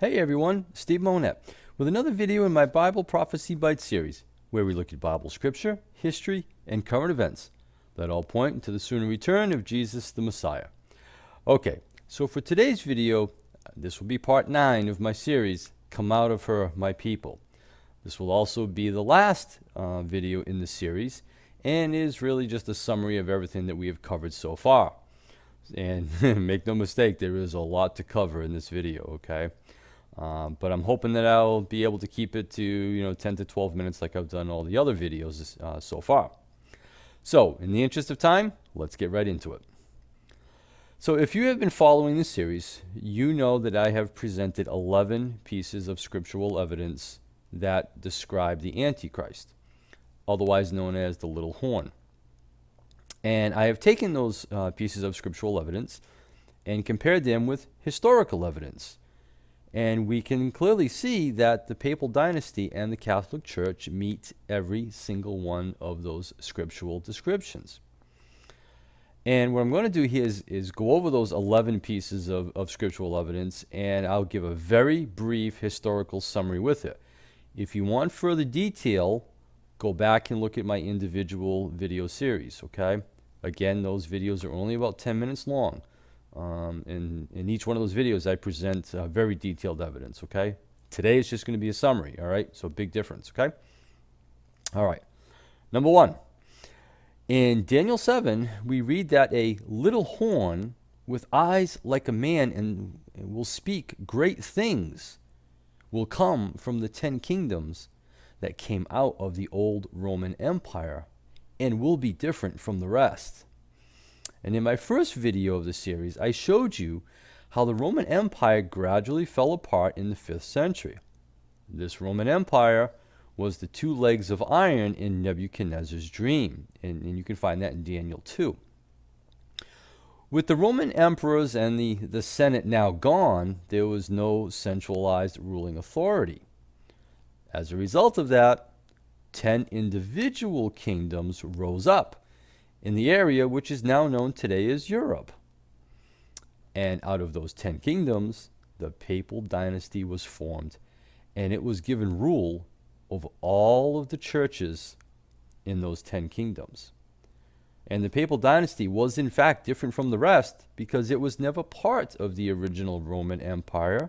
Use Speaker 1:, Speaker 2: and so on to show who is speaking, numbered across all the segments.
Speaker 1: Hey everyone, Steve Monette with another video in my Bible Prophecy Bites series, where we look at Bible scripture, history, and current events that all point to the sooner return of Jesus the Messiah. Okay, so for today's video, this will be part 9 of my series, Come Out of Her, My People. This will also be the last video in the series, and is really just a summary of everything that we have covered so far. And make no mistake, there is a lot to cover in this video, okay? But I'm hoping that I'll be able to keep it to 10 to 12 minutes like I've done all the other videos so far. So in the interest of time, let's get right into it. So if you have been following this series, you know that I have presented 11 pieces of scriptural evidence that describe the Antichrist, otherwise known as the little horn. And I have taken those pieces of scriptural evidence and compared them with historical evidence. And we can clearly see that the Papal Dynasty and the Catholic Church meet every single one of those scriptural descriptions. And what I'm going to do here is go over those 11 pieces of scriptural evidence, and I'll give a very brief historical summary with it. If you want further detail, go back and look at my individual video series, okay? Again, those videos are only about 10 minutes long. In each one of those videos, I present very detailed evidence, okay? Today, it's just going to be a summary, all right? So, big difference, okay? All right. Number 1. In Daniel 7, we read that a little horn with eyes like a man and will speak great things will come from the 10 kingdoms that came out of the old Roman Empire and will be different from the rest. And in my first video of the series, I showed you how the Roman Empire gradually fell apart in the 5th century. This Roman Empire was the 2 legs of iron in Nebuchadnezzar's dream, and you can find that in Daniel 2. With the Roman emperors and the Senate now gone, there was no centralized ruling authority. As a result of that, 10 individual kingdoms rose up in the area which is now known today as Europe. And out of those 10 kingdoms, the Papal Dynasty was formed, and it was given rule over all of the churches in those 10 kingdoms. And the Papal Dynasty was in fact different from the rest because it was never part of the original Roman Empire,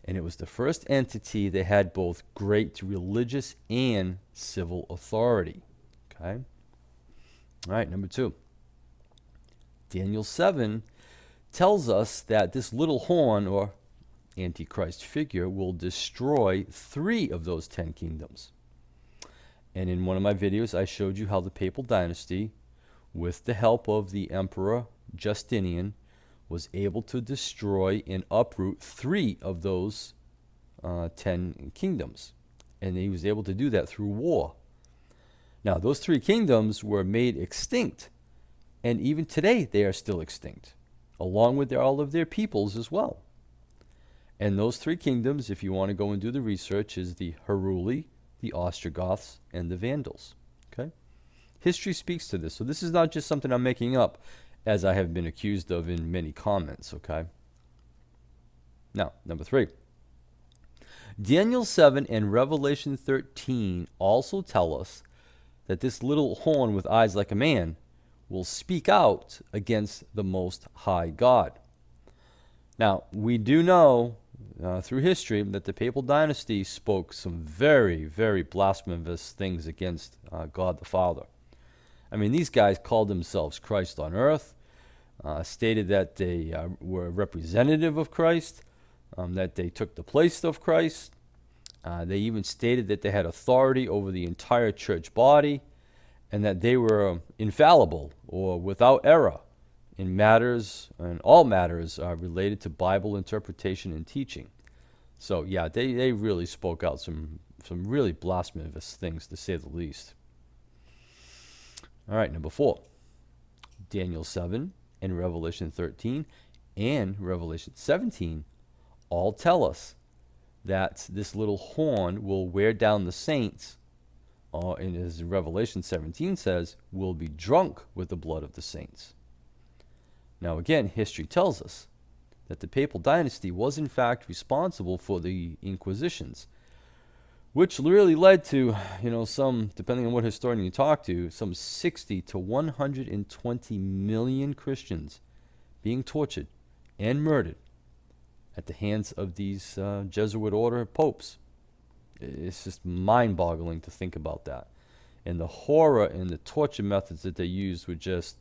Speaker 1: and it was the first entity that had both great religious and civil authority. Okay? All right, number 2. Daniel 7 tells us that this little horn, or Antichrist figure, will destroy 3 of those 10 kingdoms. And in one of my videos, I showed you how the Papal Dynasty, with the help of the Emperor Justinian, was able to destroy and uproot 3 of those 10 kingdoms. And he was able to do that through war. Now, those 3 kingdoms were made extinct, and even today they are still extinct, along with all of their peoples as well. And those 3 kingdoms, if you want to go and do the research, is the Heruli, the Ostrogoths, and the Vandals. Okay? History speaks to this, so this is not just something I'm making up, as I have been accused of in many comments, okay? Now, number 3. Daniel 7 and Revelation 13 also tell us that this little horn with eyes like a man will speak out against the Most High God. Now, we do know through history that the Papal Dynasty spoke some very, very blasphemous things against God the Father. I mean, these guys called themselves Christ on earth, stated that they were representative of Christ, that they took the place of Christ. They even stated that they had authority over the entire church body, and that they were infallible or without error in matters, and all matters related to Bible interpretation and teaching. So yeah, they really spoke out some really blasphemous things, to say the least. All right, number 4. Daniel 7 and Revelation 13 and Revelation 17 all tell us that this little horn will wear down the saints, and as Revelation 17 says, will be drunk with the blood of the saints. Now again, history tells us that the papal dynasty was in fact responsible for the Inquisitions, which really led to, some, depending on what historian you talk to, some 60 to 120 million Christians being tortured and murdered at the hands of these Jesuit order popes. It's just mind-boggling to think about that. And the horror and the torture methods that they used were just,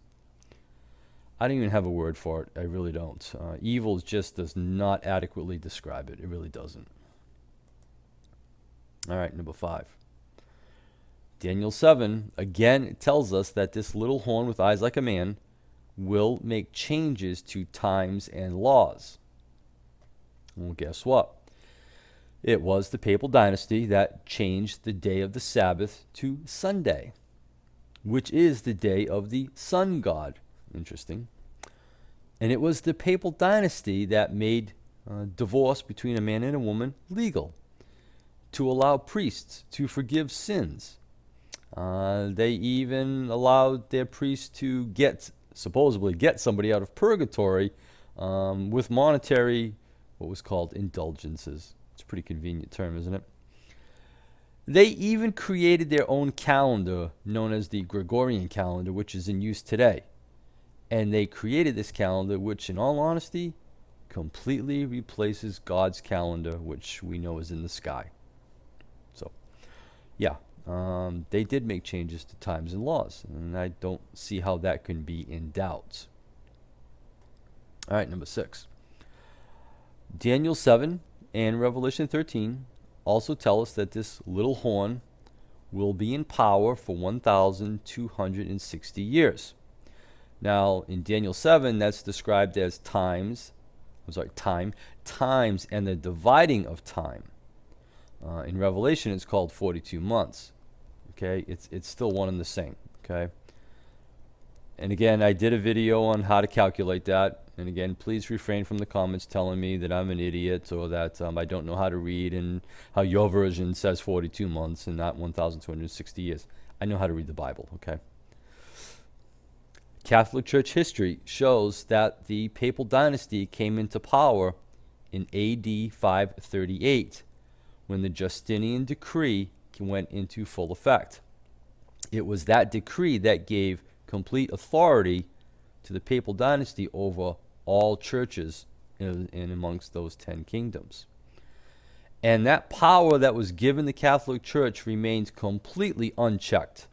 Speaker 1: I don't even have a word for it. I really don't. Evil just does not adequately describe it. It really doesn't. All right, number 5. Daniel 7, again, it tells us that this little horn with eyes like a man will make changes to times and laws. Well, guess what? It was the papal dynasty that changed the day of the Sabbath to Sunday, which is the day of the sun god. Interesting. And it was the papal dynasty that made divorce between a man and a woman legal, to allow priests to forgive sins. They even allowed their priests to supposedly get somebody out of purgatory with monetary, what was called indulgences. It's a pretty convenient term, isn't it? They even created their own calendar known as the Gregorian calendar, which is in use today. And they created this calendar, which in all honesty, completely replaces God's calendar, which we know is in the sky. So, yeah, they did make changes to times and laws, and I don't see how that can be in doubt. All right, number 6. Daniel 7 and Revelation 13 also tell us that this little horn will be in power for 1,260 years. Now, in Daniel 7, that's described as times and the dividing of time. In Revelation, it's called 42 months. Okay, it's still one and the same. Okay, and again, I did a video on how to calculate that. And again, please refrain from the comments telling me that I'm an idiot or that I don't know how to read and how your version says 42 months and not 1,260 years. I know how to read the Bible. Okay. Catholic Church history shows that the papal dynasty came into power in AD 538, when the Justinian decree went into full effect. It was that decree that gave complete authority to the papal dynasty over all churches in amongst those 10 kingdoms. And that power that was given the Catholic Church remained completely unchecked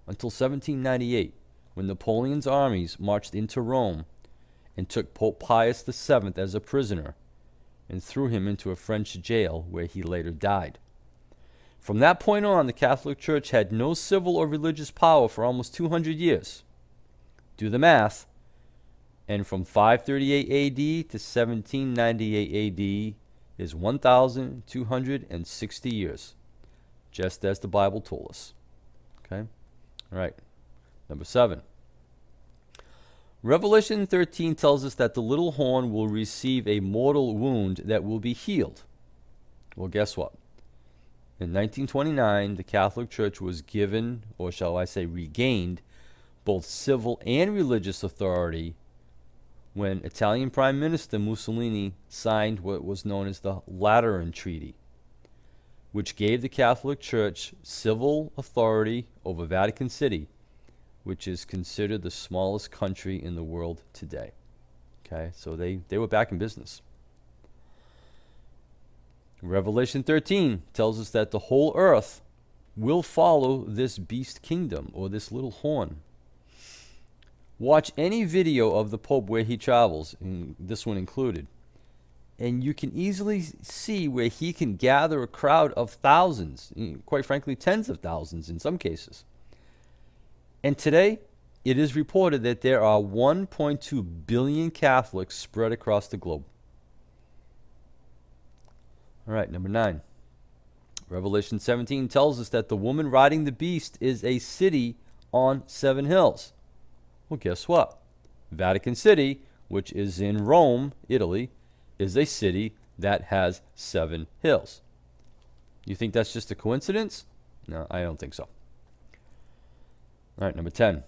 Speaker 1: until 1798, when Napoleon's armies marched into Rome and took Pope Pius VII as a prisoner and threw him into a French jail where he later died. From that point on, the Catholic Church had no civil or religious power for almost 200 years. Do the math. And from 538 AD to 1798 AD is 1,260 years, just as the Bible told us. Okay? All right. Number 7. Revelation 13 tells us that the little horn will receive a mortal wound that will be healed. Well, guess what? In 1929, the Catholic Church was given, or shall I say regained, both civil and religious authority when Italian Prime Minister Mussolini signed what was known as the Lateran Treaty, which gave the Catholic Church civil authority over Vatican City, which is considered the smallest country in the world today. Okay, so they were back in business. Revelation 13 tells us that the whole earth will follow this beast kingdom, or this little horn. Watch any video of the Pope where he travels, and this one included, and you can easily see where he can gather a crowd of thousands, quite frankly tens of thousands in some cases. And today, it is reported that there are 1.2 billion Catholics spread across the globe. All right, number 9. Revelation 17 tells us that the woman riding the beast is a city on 7 hills. Well, guess what? Vatican City, which is in Rome, Italy, is a city that has 7 hills. You think that's just a coincidence? No, I don't think so. All right, number 10.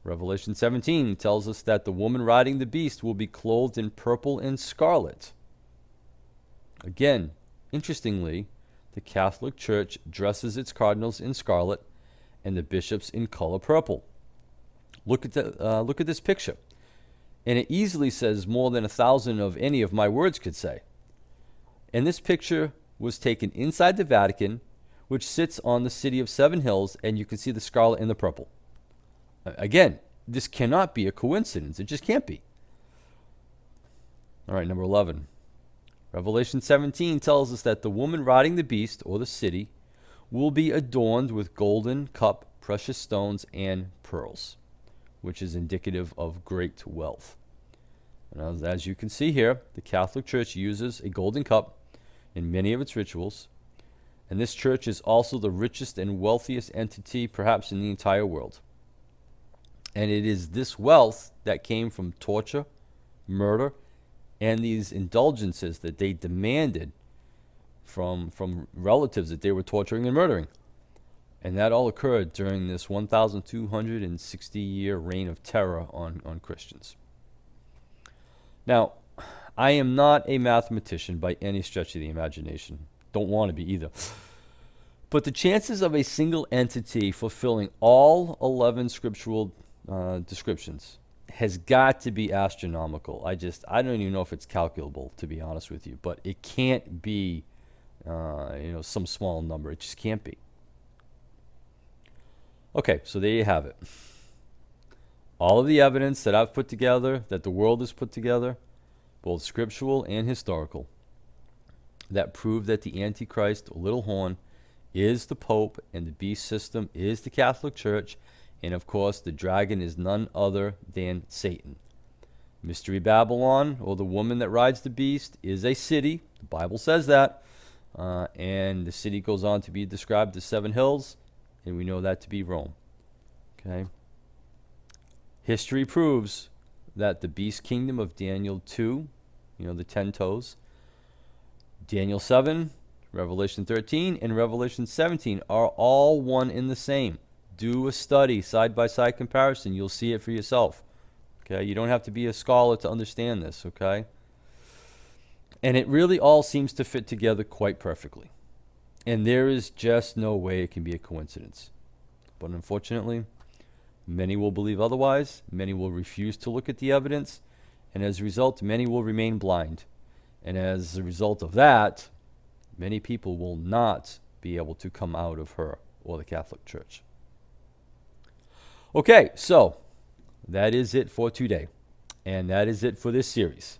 Speaker 1: Revelation 17 tells us that the woman riding the beast will be clothed in purple and scarlet. Again, interestingly, the Catholic Church dresses its cardinals in scarlet and the bishops in color purple. Look at this picture. And it easily says more than 1,000 of any of my words could say. And this picture was taken inside the Vatican, which sits on the city of Seven Hills, and you can see the scarlet and the purple. Again, this cannot be a coincidence. It just can't be. All right, number 11. Revelation 17 tells us that the woman riding the beast, or the city, will be adorned with golden cup, precious stones, and pearls, which is indicative of great wealth. And as you can see here, the Catholic Church uses a golden cup in many of its rituals, and this church is also the richest and wealthiest entity perhaps in the entire world. And it is this wealth that came from torture, murder, and these indulgences that they demanded from relatives that they were torturing and murdering. And that all occurred during this 1,260-year reign of terror on Christians. Now, I am not a mathematician by any stretch of the imagination. Don't want to be either. But the chances of a single entity fulfilling all 11 scriptural descriptions has got to be astronomical. I don't even know if it's calculable, to be honest with you. But it can't be, some small number. It just can't be. Okay, so there you have it. All of the evidence that I've put together, that the world has put together, both scriptural and historical, that prove that the Antichrist, or little horn, is the Pope, and the beast system is the Catholic Church, and of course the dragon is none other than Satan. Mystery Babylon, or the woman that rides the beast, is a city. The Bible says that. And the city goes on to be described as Seven Hills, and we know that to be Rome. Okay. History proves that the beast kingdom of Daniel 2, the 10 toes, Daniel 7, Revelation 13, and Revelation 17 are all one and the same. Do a study, side-by-side comparison. You'll see it for yourself. Okay, you don't have to be a scholar to understand this, okay? And it really all seems to fit together quite perfectly. And there is just no way it can be a coincidence. But unfortunately, many will believe otherwise. Many will refuse to look at the evidence. And as a result, many will remain blind. And as a result of that, many people will not be able to come out of her or the Catholic Church. Okay, so that is it for today. And that is it for this series.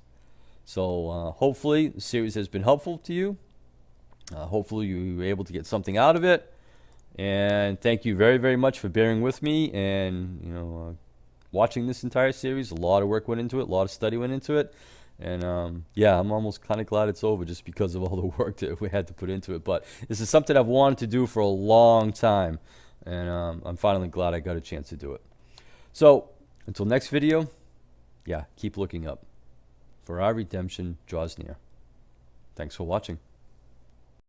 Speaker 1: So hopefully the series has been helpful to you. Hopefully you were able to get something out of it. And thank you very, very much for bearing with me and watching this entire series. A lot of work went into it. A lot of study went into it. And I'm almost kind of glad it's over just because of all the work that we had to put into it. But this is something I've wanted to do for a long time. And I'm finally glad I got a chance to do it. So until next video, keep looking up. For our redemption draws near. Thanks for watching.